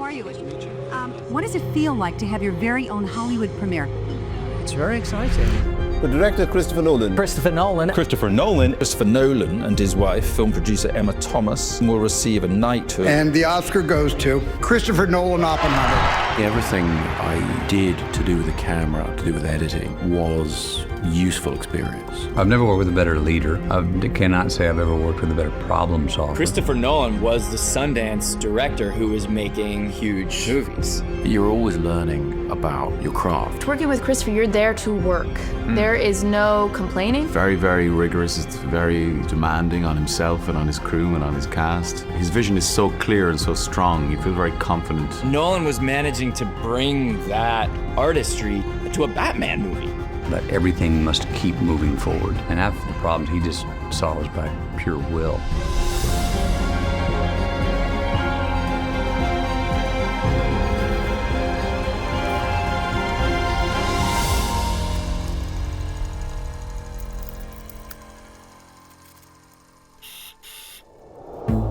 are you? What does it feel like to have your very own Hollywood premiere? It's very exciting. The director, Christopher Nolan. Christopher Nolan. Christopher Nolan and his wife, film producer Emma Thomas, will receive a knighthood. And the Oscar goes to Christopher Nolan Oppenheimer. Everything I did to do with the camera, to do with editing, was useful experience. I've never worked with a better leader. I cannot say I've ever worked with a better problem solver. Christopher Nolan was the Sundance director who was making huge movies. You're always learning about your craft. Working with Christopher, you're there to work. There is no complaining. Very, very rigorous. It's very demanding on himself and on his crew and on his cast. His vision is so clear and so strong. You feel very confident. Nolan was managing to bring that artistry to a Batman movie. But everything must keep moving forward. And half the problems he just solves by pure will.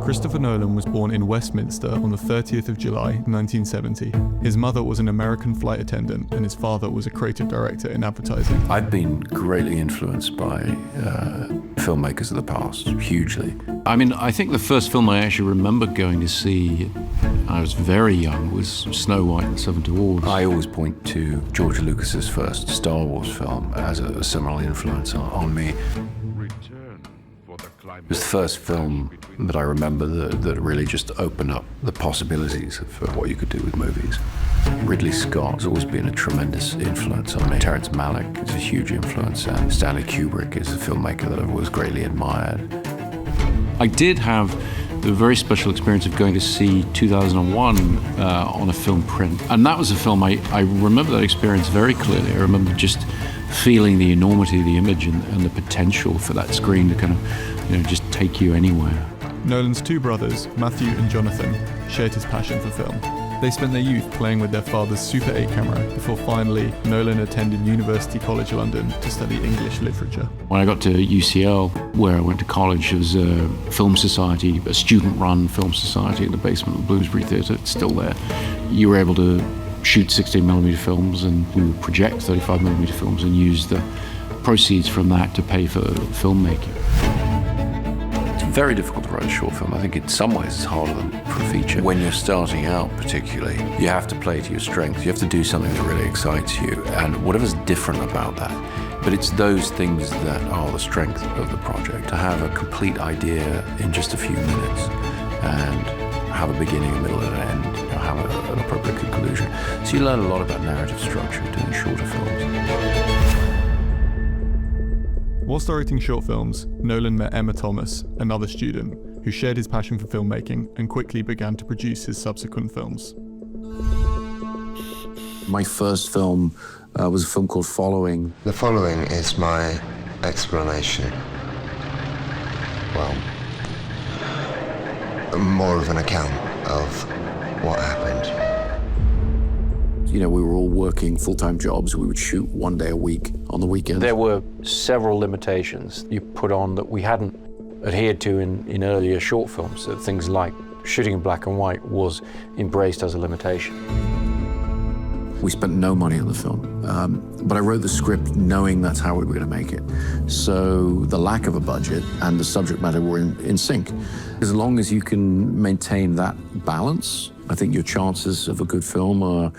Christopher Nolan was born in Westminster on the 30th of July, 1970. His mother was an American flight attendant and his father was a creative director in advertising. I've been greatly influenced by filmmakers of the past, hugely. I mean, I think the first film I actually remember going to see, I was very young, was Snow White and the Seven Dwarfs. I always point to George Lucas's first Star Wars film as a similar influence on me. It was the first film that I remember that really just opened up the possibilities of what you could do with movies. Ridley Scott has always been a tremendous influence on me. Terrence Malick is a huge influence, and Stanley Kubrick is a filmmaker that I've always greatly admired. I did have the very special experience of going to see 2001 on a film print. And that was a film, I remember that experience very clearly. I remember just feeling the enormity of the image and the potential for that screen to kind of, just take you anywhere. Nolan's two brothers, Matthew and Jonathan, shared his passion for film. They spent their youth playing with their father's Super 8 camera before finally Nolan attended University College London to study English literature. When I got to UCL, where I went to college, there was a film society, a student-run film society in the basement of the Bloomsbury Theatre. It's still there. You were able to shoot 16mm films, and we would project 35mm films and use the proceeds from that to pay for filmmaking. It's very difficult to write a short film. I think in some ways it's harder than for a feature. When you're starting out particularly, you have to play to your strengths. You have to do something that really excites you, and whatever's different about that. But it's those things that are the strength of the project. To have a complete idea in just a few minutes and have a beginning, a middle, and an end, have an appropriate conclusion. So you learn a lot about narrative structure doing shorter films. Whilst directing short films, Nolan met Emma Thomas, another student, who shared his passion for filmmaking and quickly began to produce his subsequent films. My first film was a film called Following. The following is my explanation. Well, more of an account of what happened. We were all working full-time jobs. We would shoot one day a week on the weekends. There were several limitations you put on that we hadn't adhered to in earlier short films. So things like shooting in black and white was embraced as a limitation. We spent no money on the film, but I wrote the script knowing that's how we were going to make it. So the lack of a budget and the subject matter were in sync. As long as you can maintain that balance, I think your chances of a good film are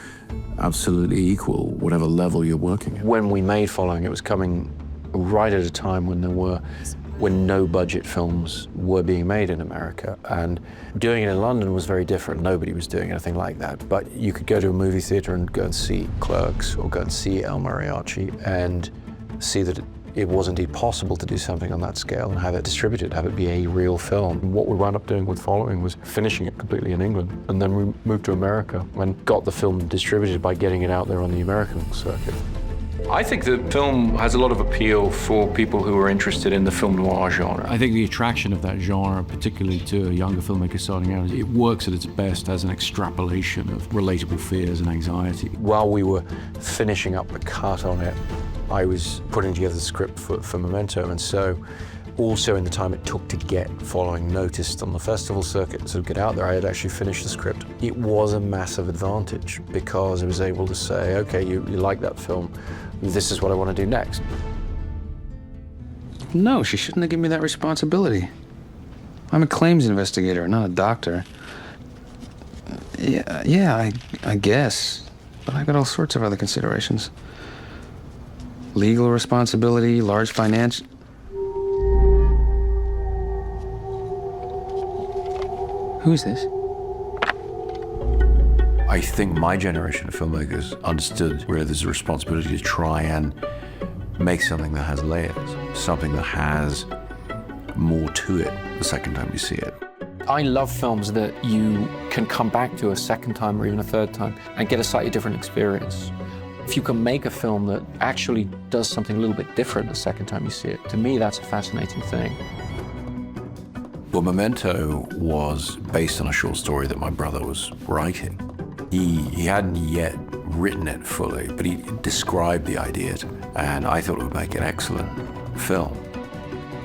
absolutely equal, whatever level you're working at. When we made Following, it was coming right at a time when no budget films were being made in America. And doing it in London was very different. Nobody was doing anything like that. But you could go to a movie theater and go and see Clerks or go and see El Mariachi and see that it was indeed possible to do something on that scale and have it distributed, have it be a real film. And what we wound up doing with Following was finishing it completely in England. And then we moved to America and got the film distributed by getting it out there on the American circuit. I think the film has a lot of appeal for people who are interested in the film noir genre. I think the attraction of that genre, particularly to a younger filmmaker starting out, it works at its best as an extrapolation of relatable fears and anxiety. While we were finishing up the cut on it, I was putting together the script for Memento, and so Also in the time it took to get following noticed on the festival circuit, sort of get out there, I had actually finished the script. It was a massive advantage because I was able to say, okay, you like that film, this is what I want to do next. No, she shouldn't have given me that responsibility. I'm a claims investigator, not a doctor. Yeah, I guess. But I've got all sorts of other considerations. Legal responsibility, large financial... Who's this? I think my generation of filmmakers understood where there's a responsibility to try and make something that has layers, something that has more to it the second time you see it. I love films that you can come back to a second time or even a third time and get a slightly different experience. If you can make a film that actually does something a little bit different the second time you see it, to me that's a fascinating thing. Well, Memento was based on a short story that my brother was writing. He hadn't yet written it fully, but he described the idea to me, and I thought it would make an excellent film.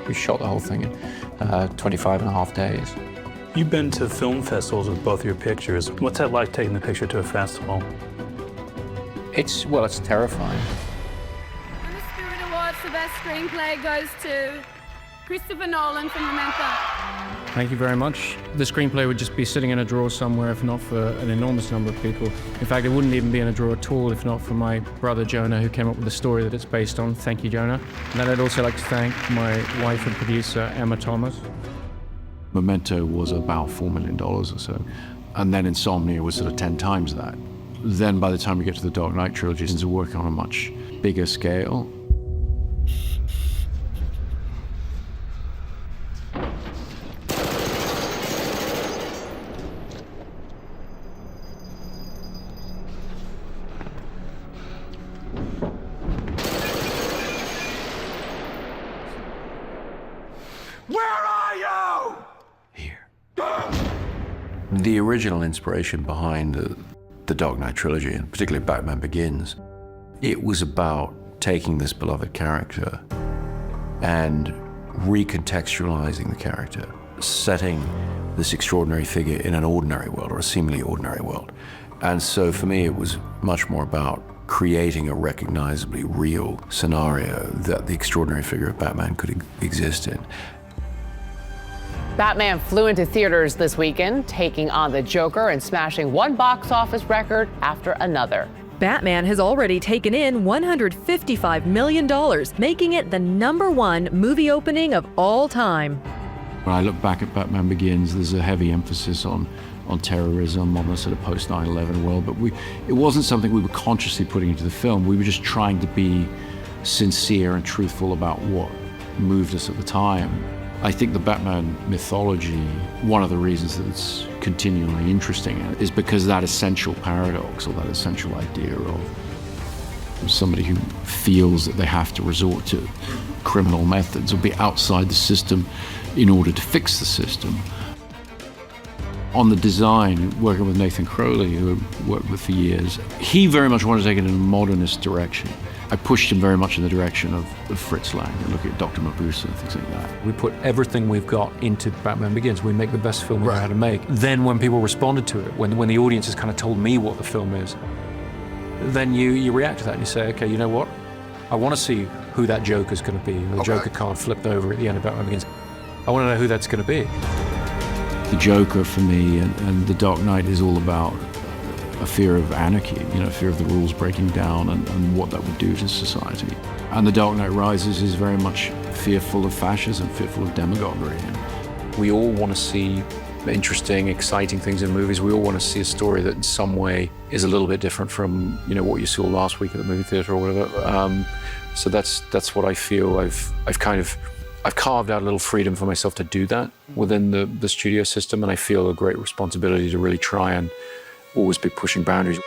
We shot the whole thing in 25 and a half days. You've been to film festivals with both your pictures. What's that like, taking the picture to a festival? It's terrifying. And the Spirit Awards for Best Screenplay goes to Christopher Nolan for Memento. Thank you very much. The screenplay would just be sitting in a drawer somewhere if not for an enormous number of people. In fact, it wouldn't even be in a drawer at all if not for my brother Jonah, who came up with the story that it's based on. Thank you, Jonah. And then I'd also like to thank my wife and producer, Emma Thomas. Memento was about $4 million or so. And then Insomnia was sort of 10 times that. Then by the time we get to the Dark Knight trilogy, things are working on a much bigger scale. The original inspiration behind the Dark Knight trilogy, and particularly Batman Begins, it was about taking this beloved character and recontextualizing the character, setting this extraordinary figure in an ordinary world, or a seemingly ordinary world. And so for me, it was much more about creating a recognizably real scenario that the extraordinary figure of Batman could exist in. Batman flew into theaters this weekend, taking on the Joker and smashing one box office record after another. Batman has already taken in $155 million, making it the #1 movie opening of all time. When I look back at Batman Begins, there's a heavy emphasis on terrorism, on the sort of post 9/11 world, but it wasn't something we were consciously putting into the film. We were just trying to be sincere and truthful about what moved us at the time. I think the Batman mythology, one of the reasons that it's continually interesting is because that essential paradox, or that essential idea of somebody who feels that they have to resort to criminal methods or be outside the system in order to fix the system. On the design, working with Nathan Crowley, who I worked with for years, he very much wanted to take it in a modernist direction. I pushed him very much in the direction of Fritz Lang, and looking at Dr. Mabuse and things like that. We put everything we've got into Batman Begins. We make the best film we know how to make. Then when people responded to it, when the audience has kind of told me what the film is, then you react to that and you say, okay, you know what? I want to see who that Joker's going to be, the Joker card flipped over at the end of Batman Begins. I want to know who that's going to be. The Joker for me and The Dark Knight is all about a fear of anarchy, fear of the rules breaking down and what that would do to society. And The Dark Knight Rises is very much fearful of fascism, fearful of demagoguery. We all want to see interesting, exciting things in movies. We all want to see a story that in some way is a little bit different from what you saw last week at the movie theater or whatever. So that's what I feel. I've carved out a little freedom for myself to do that within the studio system, and I feel a great responsibility to really try and always be pushing boundaries.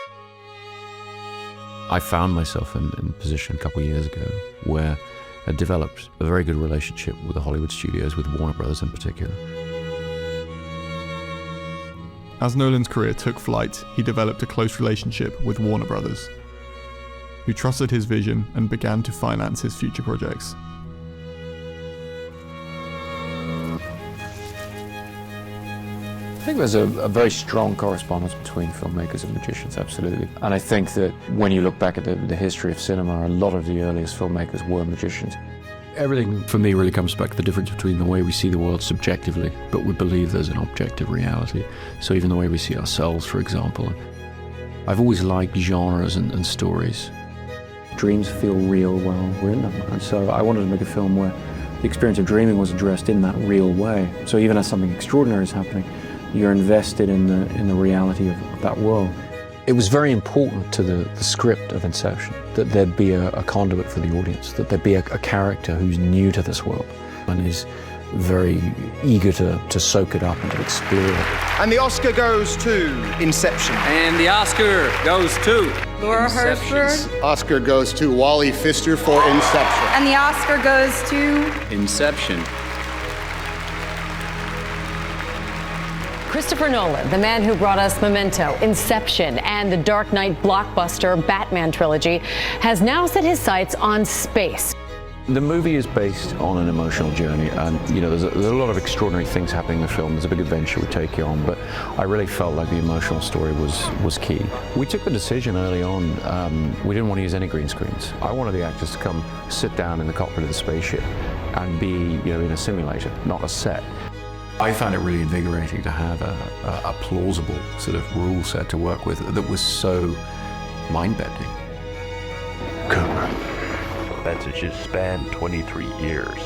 I found myself in a position a couple of years ago where I developed a very good relationship with the Hollywood studios, with Warner Brothers in particular. As Nolan's career took flight, he developed a close relationship with Warner Brothers, who trusted his vision and began to finance his future projects. think there's a very strong correspondence between filmmakers and magicians, absolutely. And I think that when you look back at the history of cinema, a lot of the earliest filmmakers were magicians. Everything for me really comes back to the difference between the way we see the world subjectively, but we believe there's an objective reality. So even the way we see ourselves, for example. I've always liked genres and stories. Dreams feel real while we're in them. And so I wanted to make a film where the experience of dreaming was addressed in that real way. So even as something extraordinary is happening, you're invested in the reality of that world. It was very important to the script of Inception that there'd be a conduit for the audience, that there'd be a character who's new to this world and is very eager to soak it up and to explore it. And the Oscar goes to Inception. And the Oscar goes to Laura Hershberg. Oscar goes to Wally Pfister for Inception. And the Oscar goes to Inception. Christopher Nolan, the man who brought us Memento, Inception, and the Dark Knight blockbuster Batman trilogy, has now set his sights on space. The movie is based on an emotional journey, and there's a lot of extraordinary things happening in the film. There's a big adventure we take you on, but I really felt like the emotional story was key. We took the decision early on, we didn't want to use any green screens. I wanted the actors to come sit down in the cockpit of the spaceship and be in a simulator, not a set. I found it really invigorating to have a plausible sort of rule set to work with that was so mind-bending. Messages spanned 23 years.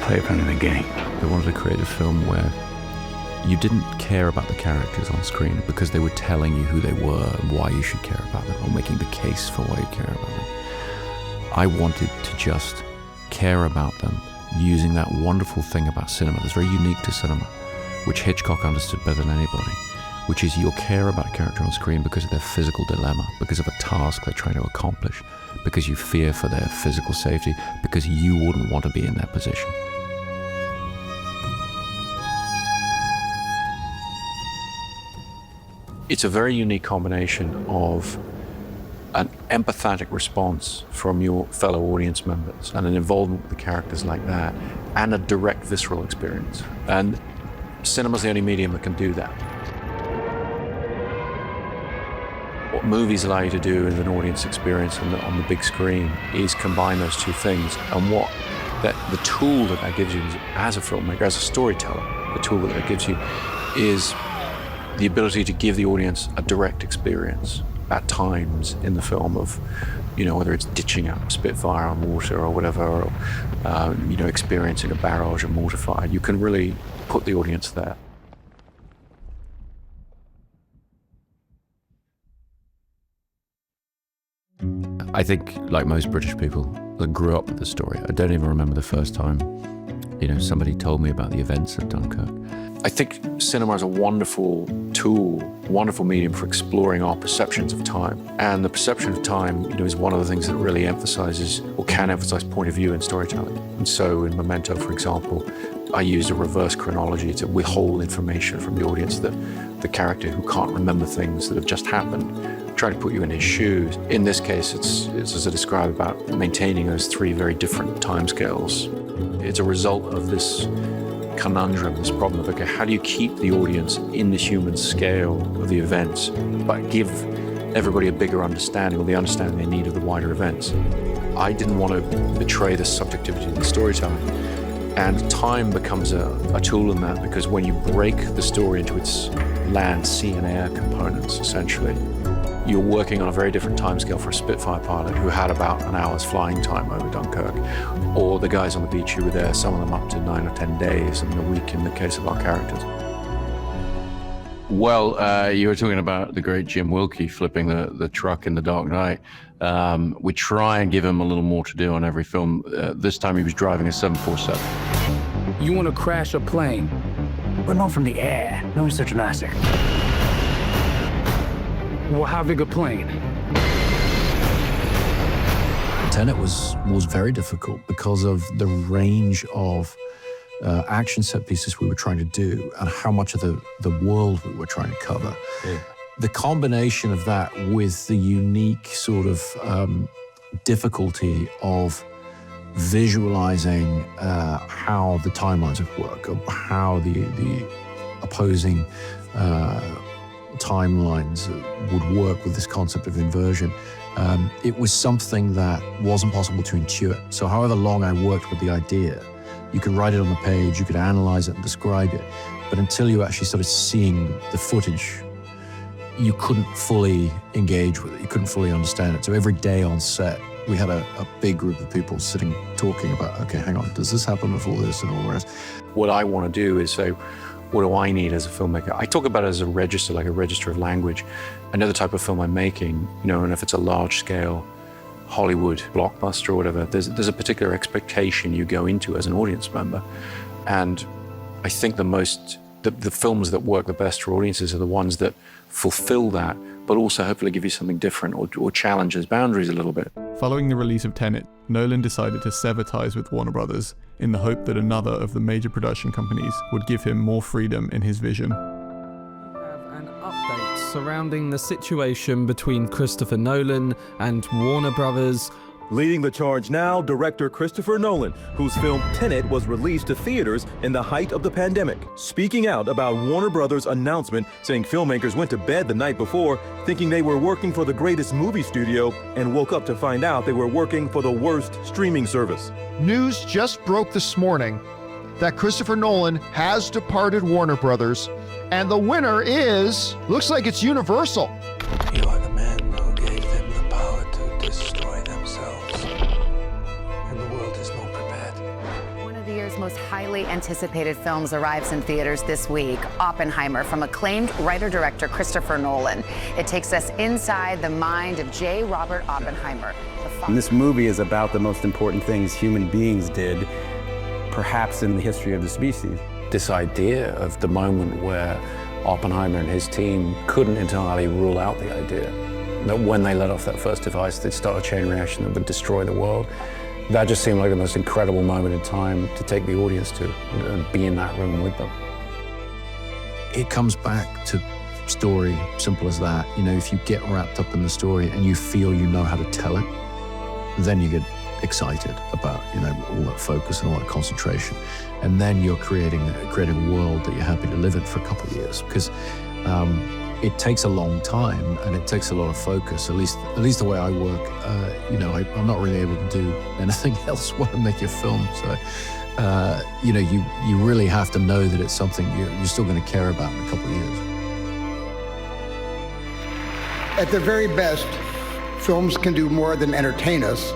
Play upon the game. They wanted to create a film where you didn't care about the characters on screen because they were telling you who they were and why you should care about them, or making the case for why you care about them. I wanted to just care about them using that wonderful thing about cinema that's very unique to cinema, which Hitchcock understood better than anybody, which is you'll care about a character on screen because of their physical dilemma, because of a task they're trying to accomplish, because you fear for their physical safety, because you wouldn't want to be in their position. It's a very unique combination of an empathetic response from your fellow audience members and an involvement with the characters like that, and a direct visceral experience. And cinema's the only medium that can do that. What movies allow you to do as an audience experience on the big screen is combine those two things. And the tool that gives you as a filmmaker, as a storyteller, the tool that gives you is the ability to give the audience a direct experience at times in the film of, whether it's ditching a Spitfire on water or whatever, or, experiencing a barrage of mortar fire. You can really put the audience there. I think, like most British people that grew up with the story, I don't even remember the first time, somebody told me about the events of Dunkirk. I think cinema is a wonderful tool, wonderful medium for exploring our perceptions of time. And the perception of time, is one of the things that really emphasizes or can emphasize point of view in storytelling. And so in Memento, for example, I used a reverse chronology to withhold information from the audience, that the character who can't remember things that have just happened, try to put you in his shoes. In this case, it's as I described, about maintaining those three very different timescales. It's a result of this conundrum, this problem of, okay, how do you keep the audience in the human scale of the events, but give everybody a bigger understanding, or the understanding they need of the wider events? I didn't want to betray the subjectivity of the storytelling. And time becomes a tool in that, because when you break the story into its land, sea, and air components, essentially, you're working on a very different timescale for a Spitfire pilot who had about an hour's flying time over Dunkirk, or the guys on the beach who were there, some of them up to 9 or 10 days, and a week in the case of our characters. Well, you were talking about the great Jim Wilkie flipping the truck in The Dark Knight. We try and give him a little more to do on every film. This time he was driving a 747. You want to crash a plane, but not from the air. No such massive. Well, how big a plane? Tenet was very difficult because of the range of action set pieces we were trying to do and how much of the world we were trying to cover. Yeah. The combination of that with the unique sort of difficulty of visualizing how the timelines would work, or how the opposing timelines would work with this concept of inversion. It was something that wasn't possible to intuit. So however long I worked with the idea, you could write it on the page, you could analyze it and describe it, but until you actually started seeing the footage, you couldn't fully engage with it, you couldn't fully understand it. So every day on set, we had a big group of people sitting talking about, okay, hang on, does this happen before this and all the rest? What I want to do is say, what do I need as a filmmaker? I talk about it as a register, like a register of language. I know the type of film I'm making, and if it's a large-scale Hollywood blockbuster or whatever, there's a particular expectation you go into as an audience member. And I think the films that work the best for audiences are the ones that fulfill that, but also hopefully give you something different or challenge those boundaries a little bit. Following the release of Tenet, Nolan decided to sever ties with Warner Brothers in the hope that another of the major production companies would give him more freedom in his vision. An update surrounding the situation between Christopher Nolan and Warner Brothers. Leading the charge now, director Christopher Nolan, whose film Tenet was released to theaters in the height of the pandemic, speaking out about Warner Brothers' announcement saying filmmakers went to bed the night before thinking they were working for the greatest movie studio and woke up to find out they were working for the worst streaming service. News just broke this morning that Christopher Nolan has departed Warner Brothers, and the winner is, looks like it's Universal. You are the man who gave them the power to destroy themselves, and the world is not prepared. One of the year's most highly anticipated films arrives in theaters this week, Oppenheimer, from acclaimed writer-director Christopher Nolan. It takes us inside the mind of J. Robert Oppenheimer. And this movie is about the most important things human beings did, perhaps in the history of the species. This idea of the moment where Oppenheimer and his team couldn't entirely rule out the idea that when they let off that first device, they'd start a chain reaction that would destroy the world. That just seemed like the most incredible moment in time to take the audience to and be in that room with them. It comes back to story, simple as that. If you get wrapped up in the story and you feel you know how to tell it, then you get excited about, all that focus and all that concentration. And then you're creating a world that you're happy to live in for a couple of years, because it takes a long time and it takes a lot of focus, at least the way I work. I'm not really able to do anything else when I make a film. So, you really have to know that it's something you're still going to care about in a couple of years. At their very best, films can do more than entertain us.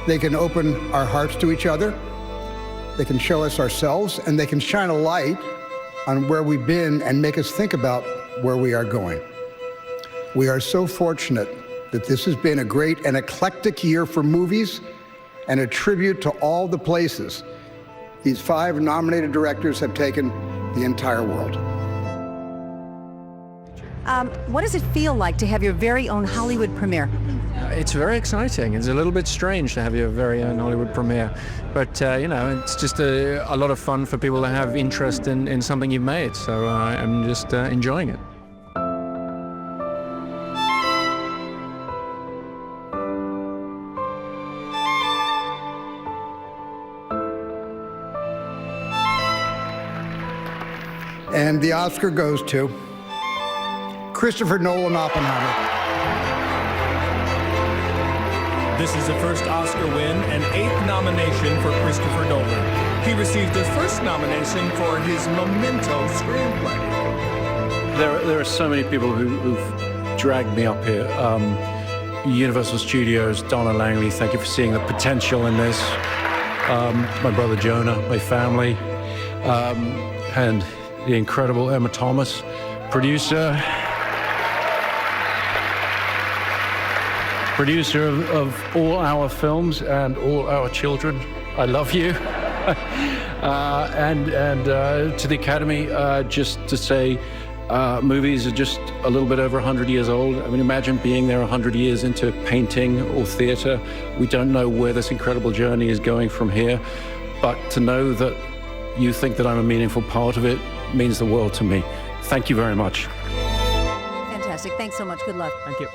They can open our hearts to each other, they can show us ourselves, and they can shine a light on where we've been and make us think about where we are going. We are so fortunate that this has been a great and eclectic year for movies and a tribute to all the places these 5 nominated directors have taken the entire world. What does it feel like to have your very own Hollywood premiere? It's very exciting. It's a little bit strange to have your very own Hollywood premiere, but it's just a lot of fun for people to have interest in something you've made. So I'm just enjoying it. And the Oscar goes to Christopher Nolan, Oppenheimer. This is the first Oscar win and 8th nomination for Christopher Nolan. He received his first nomination for his Memento screenplay. There are so many people who've dragged me up here. Universal Studios, Donna Langley, thank you for seeing the potential in this. My brother Jonah, my family, and the incredible Emma Thomas, producer of all our films and all our children. I love you. and to the Academy, just to say, movies are just a little bit over 100 years old. I mean, imagine being there 100 years into painting or theater. We don't know where this incredible journey is going from here, but to know that you think that I'm a meaningful part of it means the world to me. Thank you very much. Fantastic. Thanks so much. Good luck. Thank you.